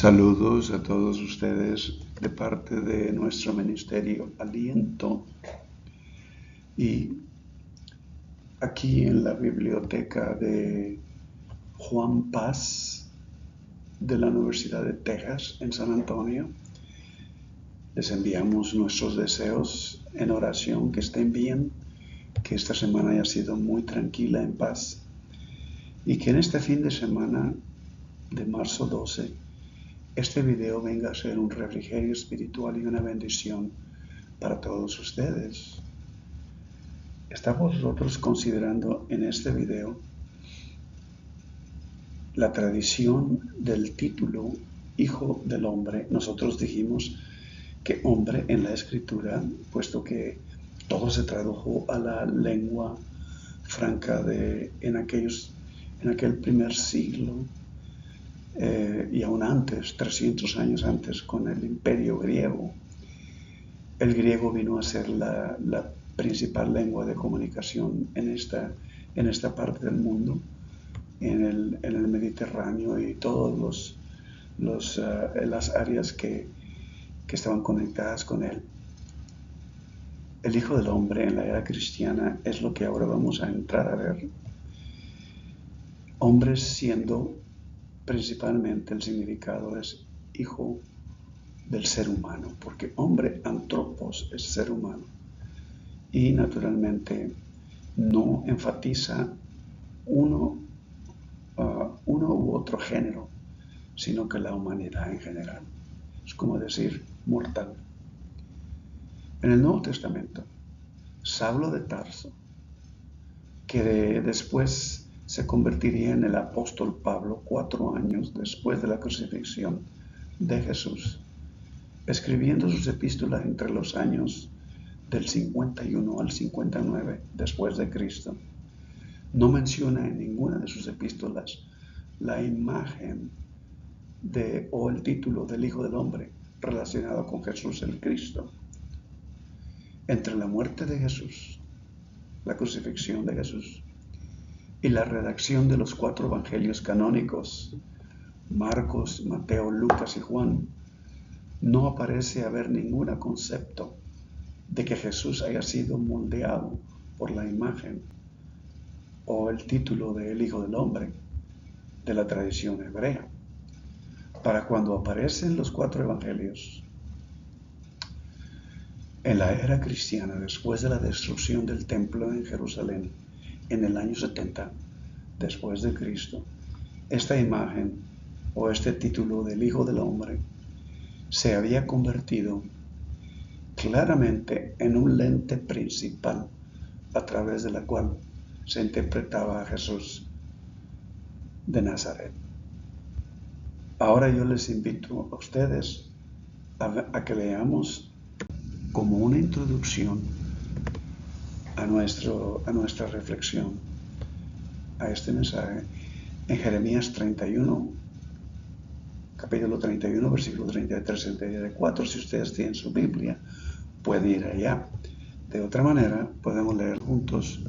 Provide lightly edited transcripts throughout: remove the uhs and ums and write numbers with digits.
Saludos a todos ustedes de parte de nuestro ministerio Aliento, y aquí en la biblioteca de Juan Paz de la Universidad de Texas en San Antonio, les enviamos nuestros deseos en oración, que estén bien, que esta semana haya sido muy tranquila, en paz, y que en este fin de semana de marzo 12 este video venga a ser un refrigerio espiritual y una bendición para todos ustedes. Estamos nosotros considerando en este video la tradición del título Hijo del Hombre. Nosotros dijimos que hombre en la escritura, puesto que todo se tradujo a la lengua franca en aquel primer siglo, y aún antes, 300 años antes, con el imperio griego. El griego vino a ser la principal lengua de comunicación en esta parte del mundo, en el Mediterráneo y todas las áreas que estaban conectadas con él. El Hijo del Hombre en la era cristiana es lo que ahora vamos a entrar a ver. Hombres siendo principalmente el significado es hijo del ser humano, porque hombre, antropos, es ser humano, y naturalmente no enfatiza uno u otro género, sino que la humanidad en general. Es como decir mortal. En el Nuevo Testamento, Saulo de Tarso, que después se convertiría en el apóstol Pablo 4 años después de la crucifixión de Jesús, escribiendo sus epístolas entre los años del 51 al 59 después de Cristo. No menciona en ninguna de sus epístolas la imagen o el título del Hijo del Hombre relacionado con Jesús el Cristo. Entre la muerte de Jesús, la crucifixión de Jesús, y la redacción de los 4 evangelios canónicos, Marcos, Mateo, Lucas y Juan, no aparece haber ningún concepto de que Jesús haya sido moldeado por la imagen o el título de el Hijo del Hombre de la tradición hebrea. Para cuando aparecen los 4 evangelios, en la era cristiana, después de la destrucción del templo en Jerusalén, en el año 70 después de Cristo, esta imagen o este título del Hijo del Hombre se había convertido claramente en un lente principal a través de la cual se interpretaba a Jesús de Nazaret. Ahora yo les invito a ustedes a que leamos como una introducción a nuestra reflexión, a este mensaje, en Jeremías 31, capítulo 31, versículo 33 y 34. Si ustedes tienen su Biblia, pueden ir allá. De otra manera, podemos leer juntos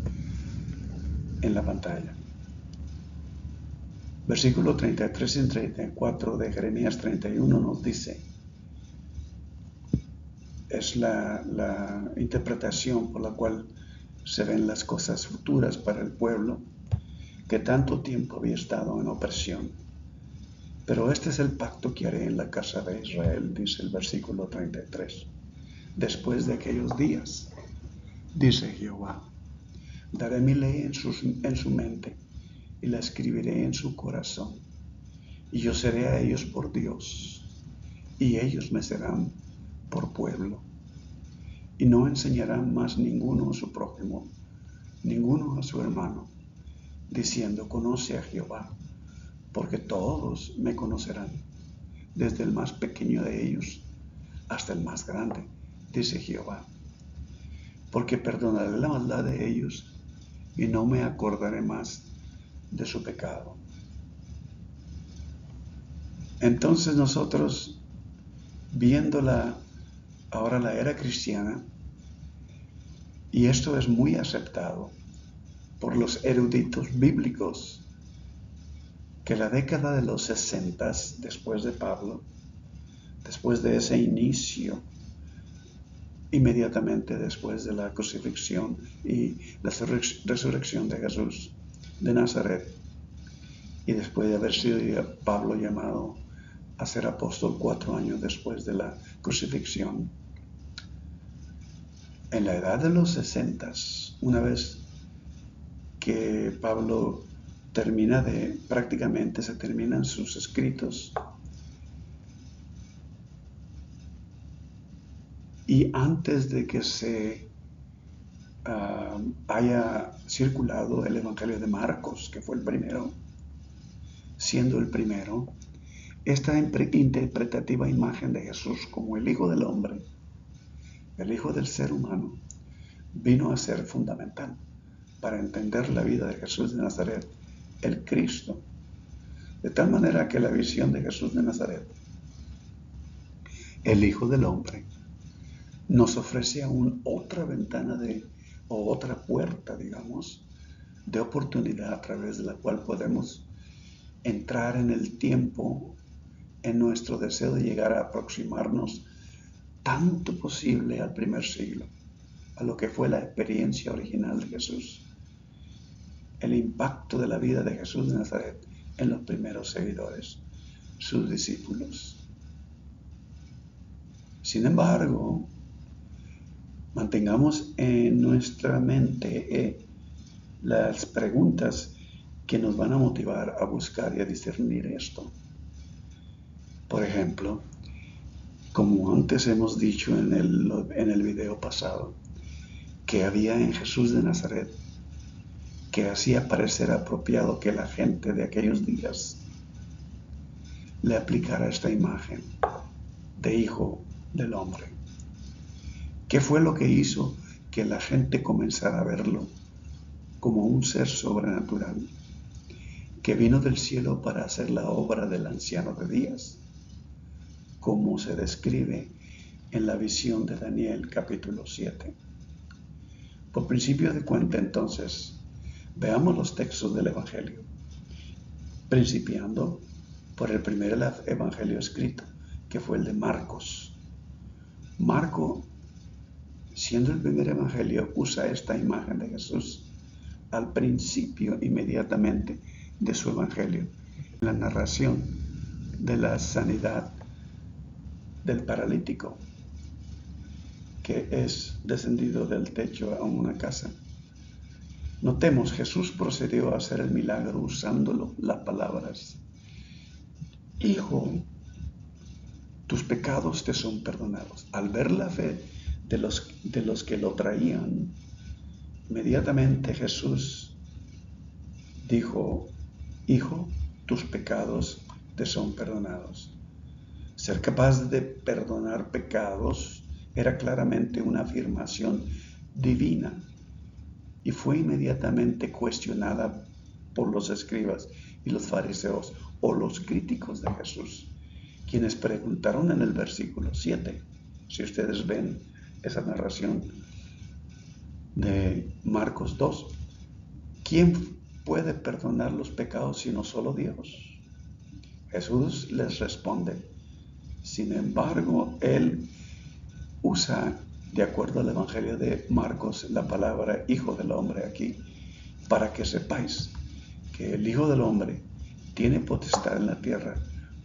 en la pantalla. Versículo 33 y 34 de Jeremías 31 nos dice, es la interpretación por la cual se ven las cosas futuras para el pueblo que tanto tiempo había estado en opresión. Pero este es el pacto que haré en la casa de Israel, dice el versículo 33. Después de aquellos días, dice Jehová, daré mi ley en su mente y la escribiré en su corazón. Y yo seré a ellos por Dios, y ellos me serán por pueblo. Y no enseñarán más ninguno a su prójimo, ninguno a su hermano, diciendo, conoce a Jehová, porque todos me conocerán, desde el más pequeño de ellos hasta el más grande, dice Jehová. Porque perdonaré la maldad de ellos y no me acordaré más de su pecado. Entonces nosotros, viéndola ahora la era cristiana, y esto es muy aceptado por los eruditos bíblicos, que la década de los 60, después de Pablo, después de ese inicio, inmediatamente después de la crucifixión y la resurrección de Jesús de Nazaret, y después de haber sido Pablo llamado a ser apóstol 4 años después de la crucifixión, en la edad de los 60, una vez que Pablo prácticamente se terminan sus escritos, y antes de que se haya circulado el Evangelio de Marcos, que fue el primero, siendo el primero, esta interpretativa imagen de Jesús como el Hijo del Hombre, el Hijo del ser humano, vino a ser fundamental para entender la vida de Jesús de Nazaret, el Cristo, de tal manera que la visión de Jesús de Nazaret, el Hijo del Hombre, nos ofrece aún otra ventana o otra puerta, digamos, de oportunidad a través de la cual podemos entrar en el tiempo, en nuestro deseo de llegar a aproximarnos tanto posible al primer siglo, a lo que fue la experiencia original de Jesús, el impacto de la vida de Jesús de Nazaret en los primeros seguidores, sus discípulos. Sin embargo, mantengamos en nuestra mente las preguntas que nos van a motivar a buscar y a discernir esto. Por ejemplo, como antes hemos dicho en el video pasado, que había en Jesús de Nazaret que hacía parecer apropiado que la gente de aquellos días le aplicara esta imagen de Hijo del Hombre. ¿Qué fue lo que hizo que la gente comenzara a verlo como un ser sobrenatural que vino del cielo para hacer la obra del anciano de días, como se describe en la visión de Daniel capítulo 7? Por principio de cuenta, entonces, veamos los textos del Evangelio, principiando por el primer Evangelio escrito, que fue el de Marcos. Marco, siendo el primer Evangelio, usa esta imagen de Jesús al principio inmediatamente de su Evangelio, la narración de la sanidad del paralítico que es descendido del techo a una casa. Notemos, Jesús procedió a hacer el milagro usando las palabras: Hijo, tus pecados te son perdonados. Al ver la fe de los que lo traían, inmediatamente Jesús dijo: Hijo, tus pecados te son perdonados. Ser capaz de perdonar pecados era claramente una afirmación divina y fue inmediatamente cuestionada por los escribas y los fariseos o los críticos de Jesús, quienes preguntaron en el versículo 7, si ustedes ven esa narración de Marcos 2, ¿quién puede perdonar los pecados sino solo Dios? Jesús les responde. Sin embargo, él usa, de acuerdo al Evangelio de Marcos, la palabra Hijo del Hombre aquí, para que sepáis que el Hijo del Hombre tiene potestad en la tierra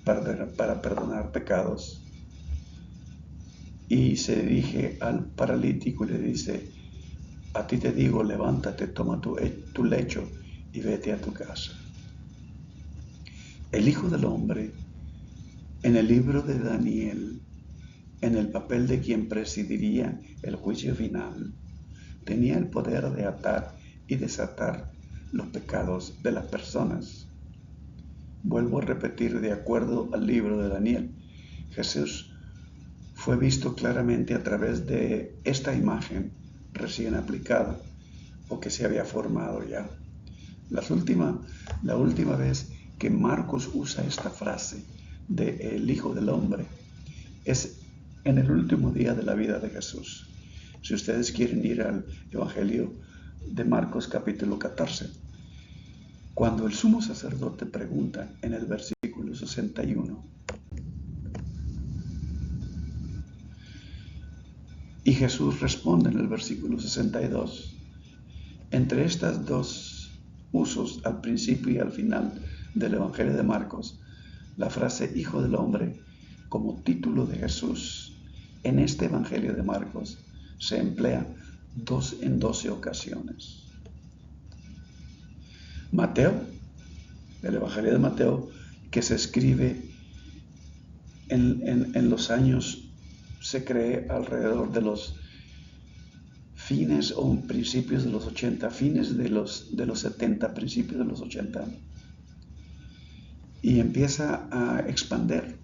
para perdonar pecados. Y se dirige al paralítico y le dice: a ti te digo, levántate, toma tu lecho y vete a tu casa. El Hijo del Hombre, en el libro de Daniel, en el papel de quien presidiría el juicio final, tenía el poder de atar y desatar los pecados de las personas. Vuelvo a repetir, de acuerdo al libro de Daniel, Jesús fue visto claramente a través de esta imagen recién aplicada o que se había formado ya. La última vez que Marcos usa esta frase de el Hijo del Hombre es en el último día de la vida de Jesús. Si ustedes quieren ir al Evangelio de Marcos capítulo 14, Cuando el sumo sacerdote pregunta en el versículo 61, y Jesús responde en el versículo 62, entre estas dos usos, al principio y al final del Evangelio de Marcos, la frase Hijo del Hombre como título de Jesús en este Evangelio de Marcos se emplea en 12 ocasiones. Mateo, el Evangelio de Mateo, que se escribe en los años, se cree alrededor de los fines o principios de los 80, fines de los 70, principios de los 80, y empieza a expandir,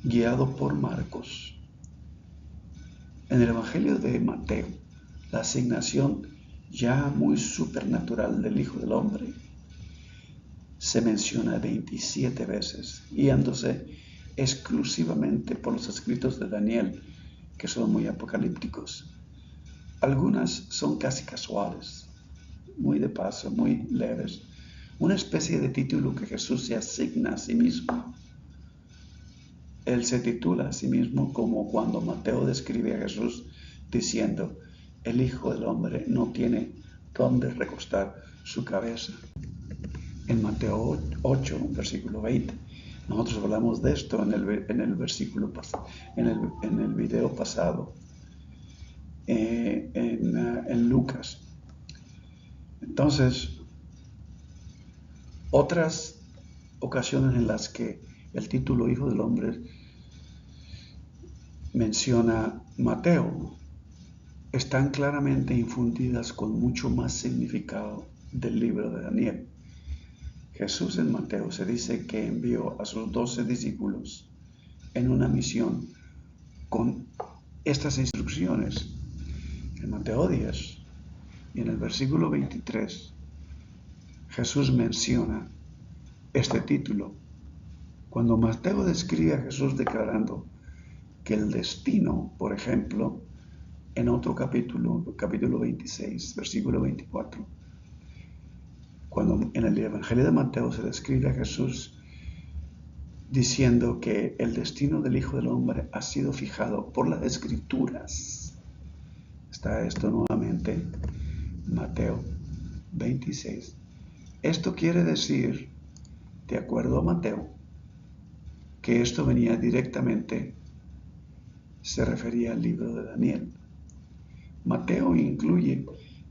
guiado por Marcos. En el Evangelio de Mateo, la asignación ya muy supernatural del Hijo del Hombre se menciona 27 veces, guiándose exclusivamente por los escritos de Daniel, que son muy apocalípticos. Algunas son casi casuales, muy de paso, muy leves, una especie de título que Jesús se asigna a sí mismo. Él se titula a sí mismo como cuando Mateo describe a Jesús diciendo, el Hijo del Hombre no tiene dónde recostar su cabeza. En Mateo 8, versículo 20, nosotros hablamos de esto en el versículo en el video pasado, en Lucas. Entonces, otras ocasiones en las que el título Hijo del Hombre menciona Mateo están claramente infundidas con mucho más significado del libro de Daniel. Jesús en Mateo se dice que envió a sus 12 discípulos en una misión con estas instrucciones. En Mateo 10 y en el versículo 23, Jesús menciona este título. Cuando Mateo describe a Jesús declarando que el destino, por ejemplo, en otro capítulo 26, versículo 24, cuando en el Evangelio de Mateo se describe a Jesús diciendo que el destino del Hijo del Hombre ha sido fijado por las Escrituras. Está esto nuevamente, Mateo 26. Esto quiere decir, de acuerdo a Mateo, que esto venía directamente, se refería al libro de Daniel. Mateo incluye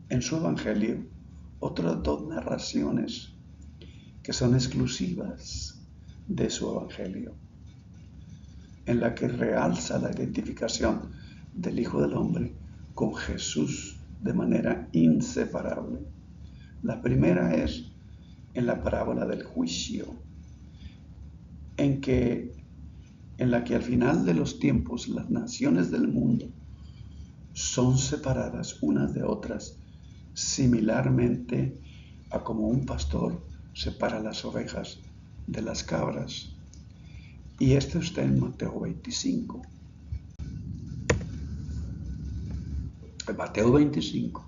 en su Evangelio otras dos narraciones que son exclusivas de su Evangelio, en la que realza la identificación del Hijo del Hombre con Jesús de manera inseparable. La primera es en la parábola del juicio, en la que al final de los tiempos las naciones del mundo son separadas unas de otras, similarmente a como un pastor separa las ovejas de las cabras. Y esto está en Mateo 25. En Mateo 25,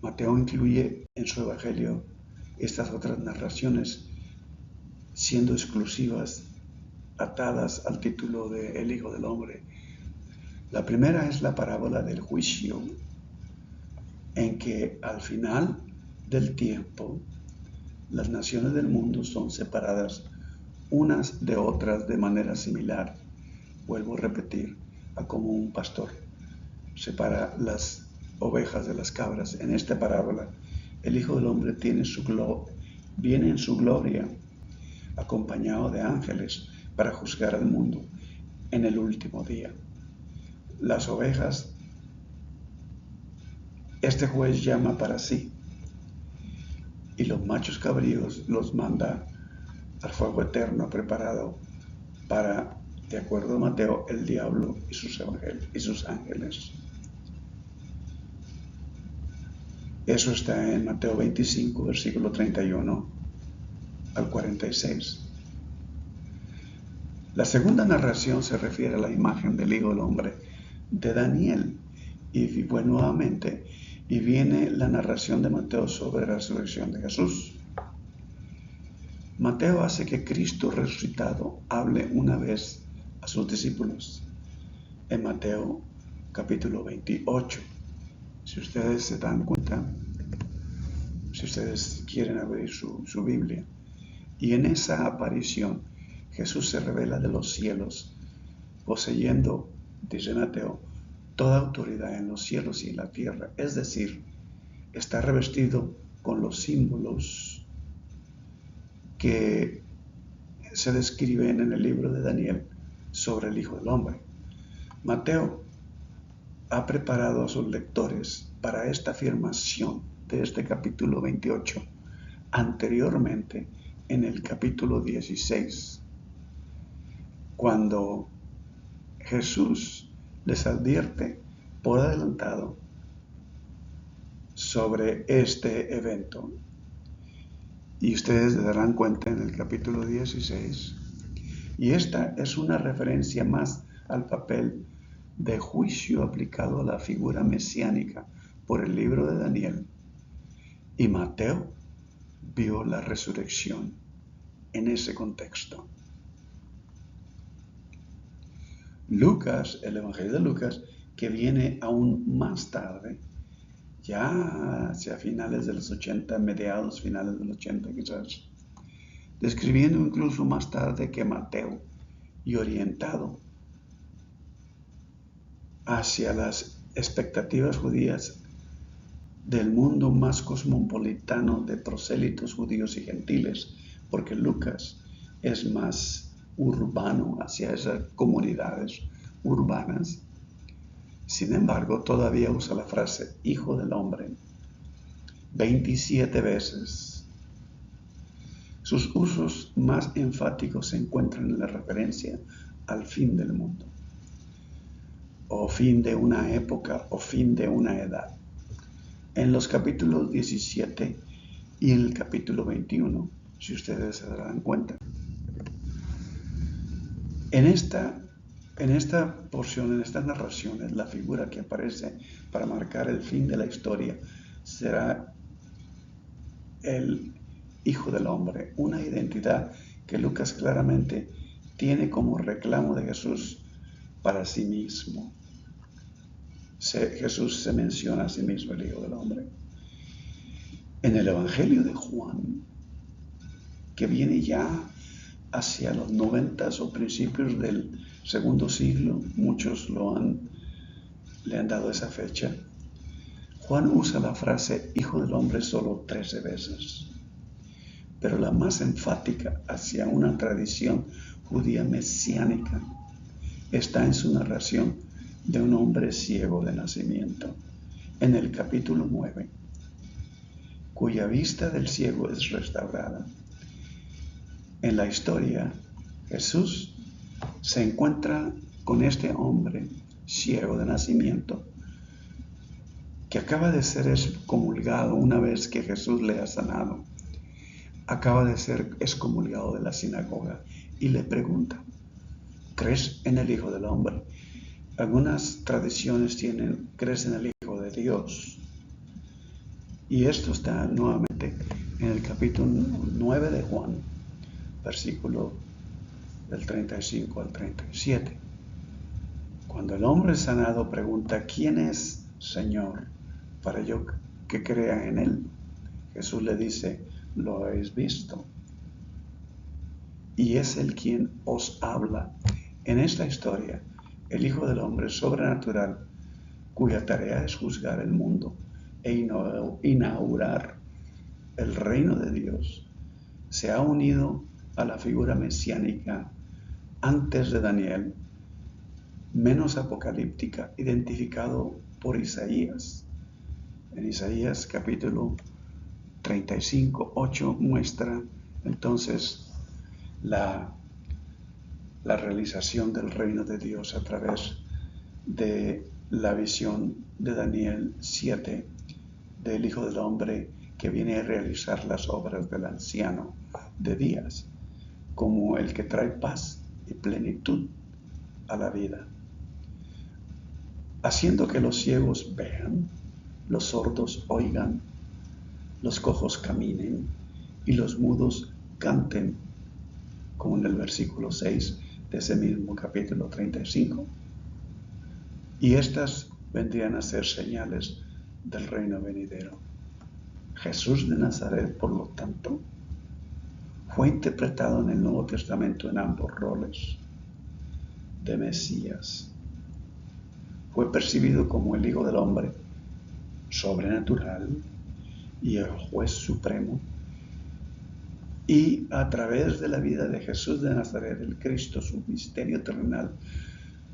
Mateo incluye en su Evangelio estas otras narraciones, siendo exclusivas, atadas al título de El Hijo del Hombre. La primera es la parábola del juicio, en que al final del tiempo las naciones del mundo son separadas unas de otras de manera similar. Vuelvo a repetir, a como un pastor separa las ovejas de las cabras. En esta parábola, el Hijo del Hombre viene en su gloria, acompañado de ángeles, para juzgar al mundo en el último día. Las ovejas, este juez llama para sí, y los machos cabríos los manda al fuego eterno preparado para, de acuerdo a Mateo, el diablo y sus ángeles. Eso está en Mateo 25, versículo 31 al 46. La segunda narración se refiere a la imagen del Hijo del Hombre de Daniel. Y nuevamente, y viene la narración de Mateo sobre la resurrección de Jesús. Mateo hace que Cristo resucitado hable una vez a sus discípulos. En Mateo capítulo 28, si ustedes se dan cuenta, si ustedes quieren abrir su Biblia, y en esa aparición Jesús se revela de los cielos, poseyendo, dice Mateo, toda autoridad en los cielos y en la tierra. Es decir, está revestido con los símbolos que se describen en el libro de Daniel sobre el Hijo del Hombre. Mateo ha preparado a sus lectores para esta afirmación de este capítulo 28 anteriormente en el capítulo 16, cuando Jesús les advierte por adelantado sobre este evento. Y ustedes se darán cuenta en el capítulo 16. Y esta es una referencia más al papel de juicio aplicado a la figura mesiánica por el libro de Daniel. Y Mateo vio la resurrección en ese contexto. Lucas, el Evangelio de Lucas, que viene aún más tarde, ya hacia finales de los 80, mediados finales de los 80 quizás, describiendo incluso más tarde que Mateo y orientado hacia las expectativas judías del mundo más cosmopolitano de prosélitos judíos y gentiles, porque Lucas es más urbano hacia esas comunidades urbanas. Sin embargo, todavía usa la frase Hijo del Hombre 27 veces. Sus usos más enfáticos se encuentran en la referencia al fin del mundo, o fin de una época, o fin de una edad. En los capítulos 17 y el capítulo 21, si ustedes se darán cuenta. En esta porción, en estas narraciones, la figura que aparece para marcar el fin de la historia será el Hijo del Hombre, una identidad que Lucas claramente tiene como reclamo de Jesús para sí mismo. Jesús se menciona a sí mismo, el Hijo del Hombre. En el Evangelio de Juan, que viene ya hacia los 90 o principios del segundo siglo, muchos le han dado esa fecha, Juan usa la frase Hijo del Hombre solo 13 veces, pero la más enfática hacia una tradición judía mesiánica está en su narración de un hombre ciego de nacimiento, en el capítulo 9, cuya vista del ciego es restaurada. En la historia, Jesús se encuentra con este hombre ciego de nacimiento que acaba de ser excomulgado una vez que Jesús le ha sanado. Acaba de ser excomulgado de la sinagoga y le pregunta, ¿crees en el Hijo del Hombre? Algunas tradiciones tienen, ¿crees en el Hijo de Dios? Y esto está nuevamente en el capítulo 9 de Juan, versículo del 35 al 37. Cuando el hombre sanado pregunta, ¿quién es, Señor, para yo que crea en él? Jesús le dice, lo habéis visto. Y es el quien os habla. En esta historia, el Hijo del Hombre sobrenatural, cuya tarea es juzgar el mundo e inaugurar el reino de Dios, se ha unido a la figura mesiánica antes de Daniel, menos apocalíptica, identificado por Isaías. En Isaías capítulo 35:8 muestra entonces la realización del reino de Dios a través de la visión de Daniel 7 del Hijo del Hombre que viene a realizar las obras del anciano de días, como el que trae paz y plenitud a la vida, haciendo que los ciegos vean, los sordos oigan, los cojos caminen y los mudos canten, como en el versículo 6 de ese mismo capítulo 35. Y estas vendrían a ser señales del reino venidero. Jesús de Nazaret, por lo tanto, fue interpretado en el Nuevo Testamento en ambos roles de Mesías. Fue percibido como el Hijo del Hombre, sobrenatural, y el Juez Supremo. Y a través de la vida de Jesús de Nazaret, el Cristo, su misterio terrenal,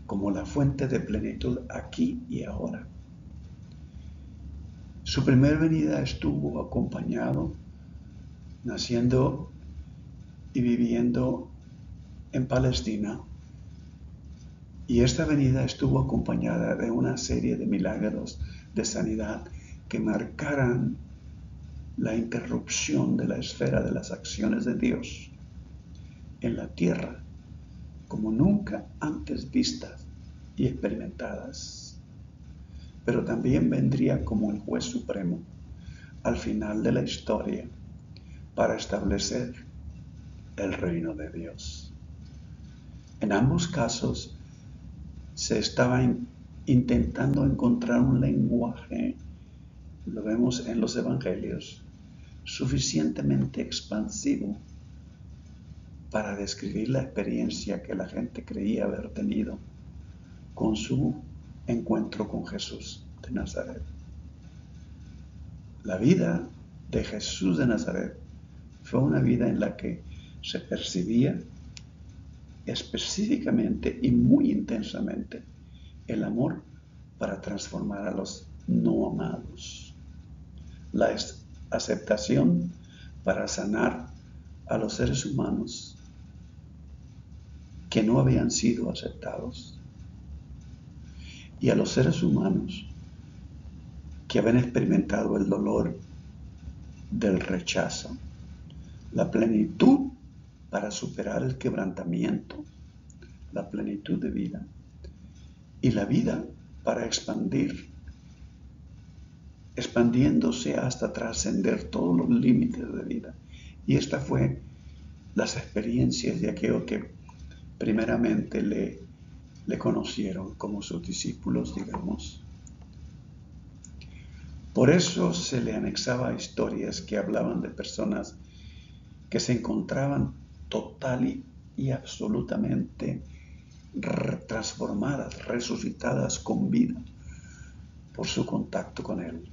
como la fuente de plenitud aquí y ahora. Su primera venida estuvo acompañado, naciendo y viviendo en Palestina, y esta venida estuvo acompañada de una serie de milagros de sanidad que marcaran la interrupción de la esfera de las acciones de Dios en la tierra como nunca antes vistas y experimentadas. Pero también vendría como el Juez Supremo al final de la historia para establecer el reino de Dios. En ambos casos se estaba intentando encontrar un lenguaje, lo vemos en los evangelios, suficientemente expansivo para describir la experiencia que la gente creía haber tenido con su encuentro con Jesús de Nazaret. La vida de Jesús de Nazaret fue una vida en la que se percibía específicamente y muy intensamente el amor para transformar a los no amados, la aceptación para sanar a los seres humanos que no habían sido aceptados, y a los seres humanos que habían experimentado el dolor del rechazo, la plenitud para superar el quebrantamiento, la plenitud de vida, y la vida para expandiéndose hasta trascender todos los límites de vida. Y esta fue las experiencias de aquello que primeramente le conocieron como sus discípulos, digamos. Por eso se le anexaba historias que hablaban de personas que se encontraban total y absolutamente transformadas, resucitadas con vida por su contacto con Él.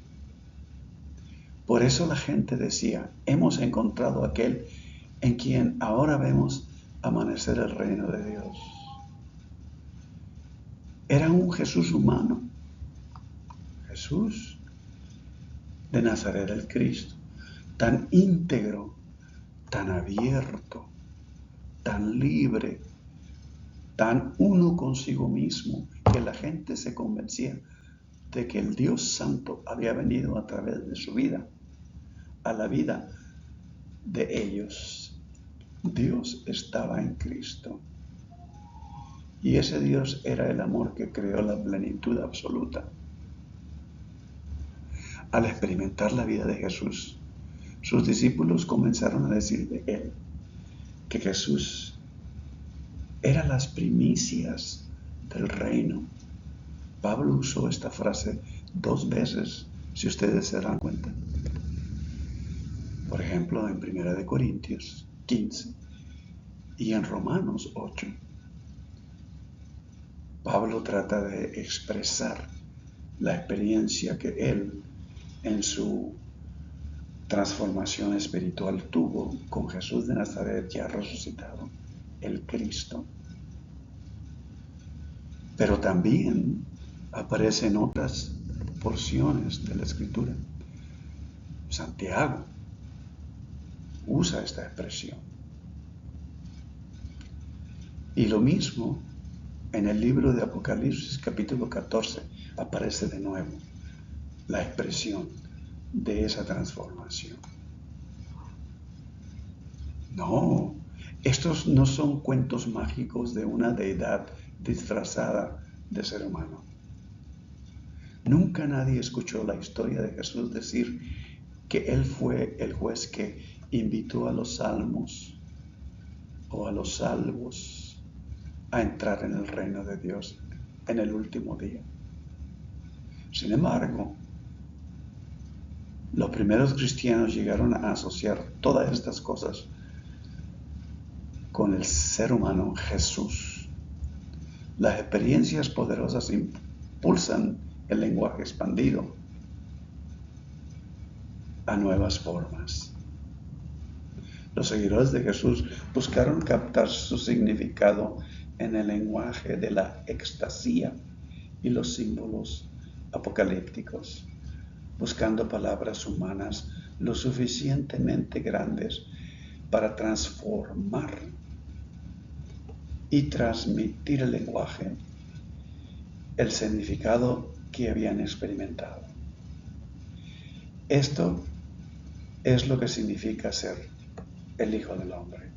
Por eso la gente decía, hemos encontrado a aquel en quien ahora vemos amanecer el reino de Dios. Era un Jesús humano, Jesús de Nazaret, el Cristo, tan íntegro, tan abierto, tan libre, tan uno consigo mismo, que la gente se convencía de que el Dios Santo había venido a través de su vida a la vida de ellos. Dios estaba en Cristo, y ese Dios era el amor que creó la plenitud absoluta. Al experimentar la vida de Jesús, sus discípulos comenzaron a decir de Él que Jesús era las primicias del reino. Pablo usó esta frase 2 veces, si ustedes se dan cuenta. Por ejemplo, en 1 Corintios 15 y en Romanos 8. Pablo trata de expresar la experiencia que él en su transformación espiritual tuvo con Jesús de Nazaret ya resucitado, el Cristo. Pero también aparece en otras porciones de la Escritura. Santiago usa esta expresión. Y lo mismo en el libro de Apocalipsis, capítulo 14, aparece de nuevo la expresión de esa transformación. No, estos no son cuentos mágicos de una deidad disfrazada de ser humano. Nunca nadie escuchó la historia de Jesús decir que Él fue el juez que invitó a los salmos o a los salvos a entrar en el reino de Dios en el último día. Sin embargo, los primeros cristianos llegaron a asociar todas estas cosas con el ser humano Jesús. Las experiencias poderosas impulsan el lenguaje expandido a nuevas formas. Los seguidores de Jesús buscaron captar su significado en el lenguaje de la extasía y los símbolos apocalípticos, buscando palabras humanas lo suficientemente grandes para transformar y transmitir el lenguaje, el significado que habían experimentado. Esto es lo que significa ser el Hijo del Hombre.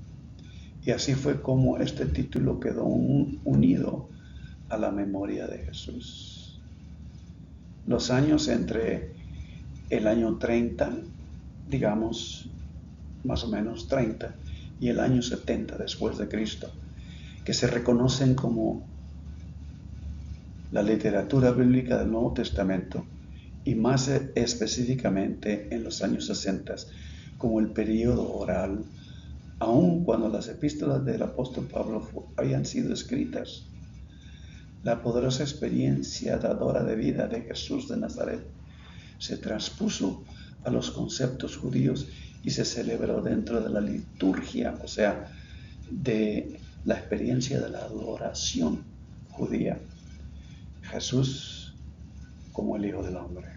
Y así fue como este título quedó unido a la memoria de Jesús. Los años entre el año 30, digamos, más o menos 30, y el año 70 después de Cristo, que se reconocen como la literatura bíblica del Nuevo Testamento, y más específicamente en los años 60, como el período oral, aun cuando las epístolas del apóstol Pablo habían sido escritas. La poderosa experiencia dadora de vida de Jesús de Nazaret se transpuso a los conceptos judíos y se celebró dentro de la liturgia, o sea, de la experiencia de la adoración judía. Jesús como el Hijo del Hombre.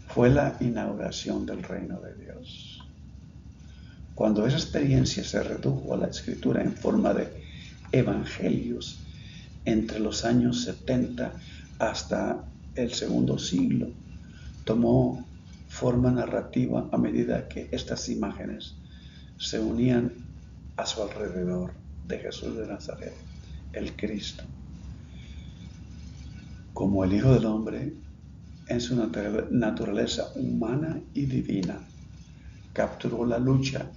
Fue la inauguración del reino de Dios. Cuando esa experiencia se redujo a la escritura en forma de evangelios entre los años 70 hasta el segundo siglo, tomó forma narrativa a medida que estas imágenes se unían a su alrededor de Jesús de Nazaret, el Cristo. Como el Hijo del Hombre, en su naturaleza humana y divina, capturó la lucha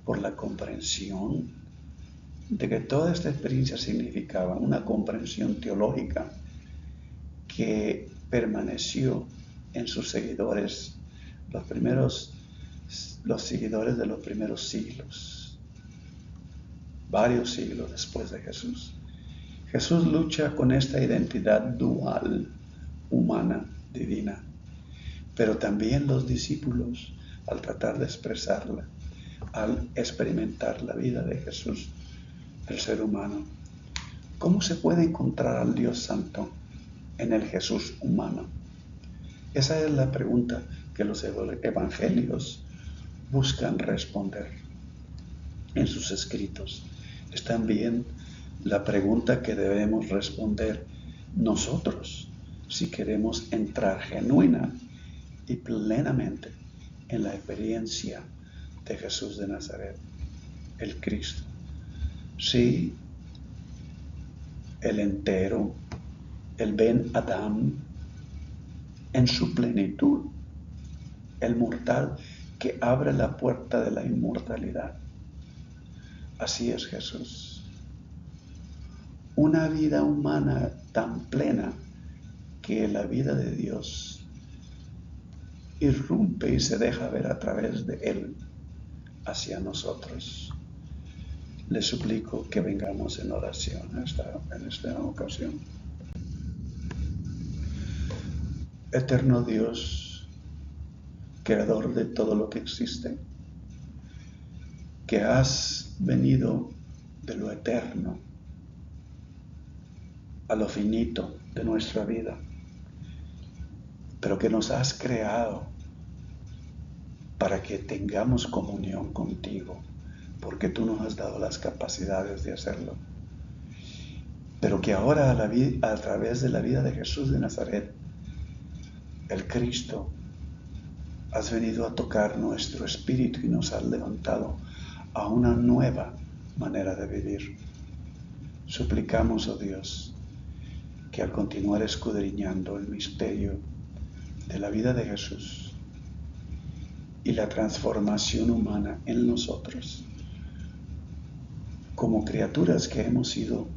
por la comprensión de que toda esta experiencia significaba una comprensión teológica que permaneció en sus seguidores, los seguidores de los primeros siglos, varios siglos después de Jesús. Jesús lucha con esta identidad dual, humana, divina, pero también los discípulos, al tratar de expresarla, al experimentar la vida de Jesús, el ser humano. ¿Cómo se puede encontrar al Dios Santo en el Jesús humano? Esa es la pregunta que los evangelios buscan responder en sus escritos. Es también la pregunta que debemos responder nosotros si queremos entrar genuina y plenamente en la experiencia de Jesús de Nazaret, el Cristo. Sí, el entero, el Ben Adam, en su plenitud, el mortal que abre la puerta de la inmortalidad. Así es Jesús. Una vida humana tan plena que la vida de Dios irrumpe y se deja ver a través de Él hacia nosotros. Les suplico que vengamos en oración en esta ocasión. Eterno Dios, creador de todo lo que existe, que has venido de lo eterno a lo finito de nuestra vida, pero que nos has creado para que tengamos comunión contigo, porque tú nos has dado las capacidades de hacerlo. Pero que ahora a través de la vida de Jesús de Nazaret, el Cristo, has venido a tocar nuestro espíritu y nos has levantado a una nueva manera de vivir. Suplicamos, oh Dios, que al continuar escudriñando el misterio de la vida de Jesús y la transformación humana en nosotros, como criaturas que hemos sido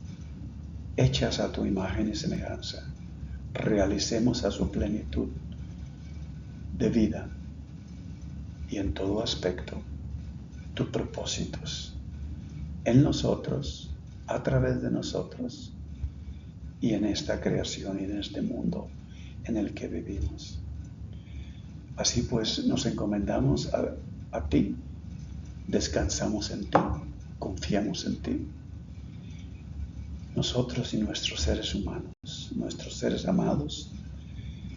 hechas a tu imagen y semejanza, realicemos a su plenitud de vida y en todo aspecto tus propósitos en nosotros, a través de nosotros y en esta creación y en este mundo en el que vivimos. Así pues nos encomendamos a ti, descansamos en ti, confiamos en ti. Nosotros y nuestros seres humanos, nuestros seres amados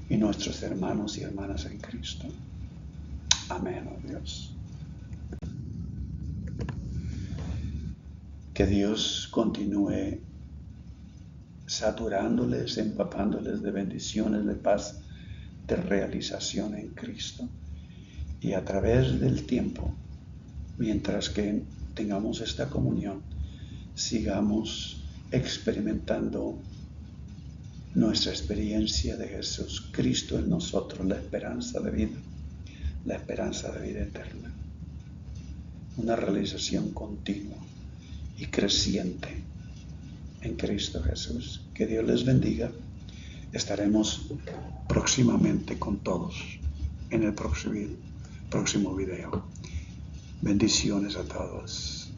y nuestros hermanos y hermanas en Cristo. Amén, oh Dios. Que Dios continúe saturándoles, empapándoles de bendiciones, de paz, de realización en Cristo. Y a través del tiempo, mientras que tengamos esta comunión, sigamos experimentando nuestra experiencia de Jesús, Cristo en nosotros, la esperanza de vida eterna. Una realización continua y creciente en Cristo Jesús. Que Dios les bendiga. Estaremos próximamente con todos en el próximo video. Bendiciones a todos.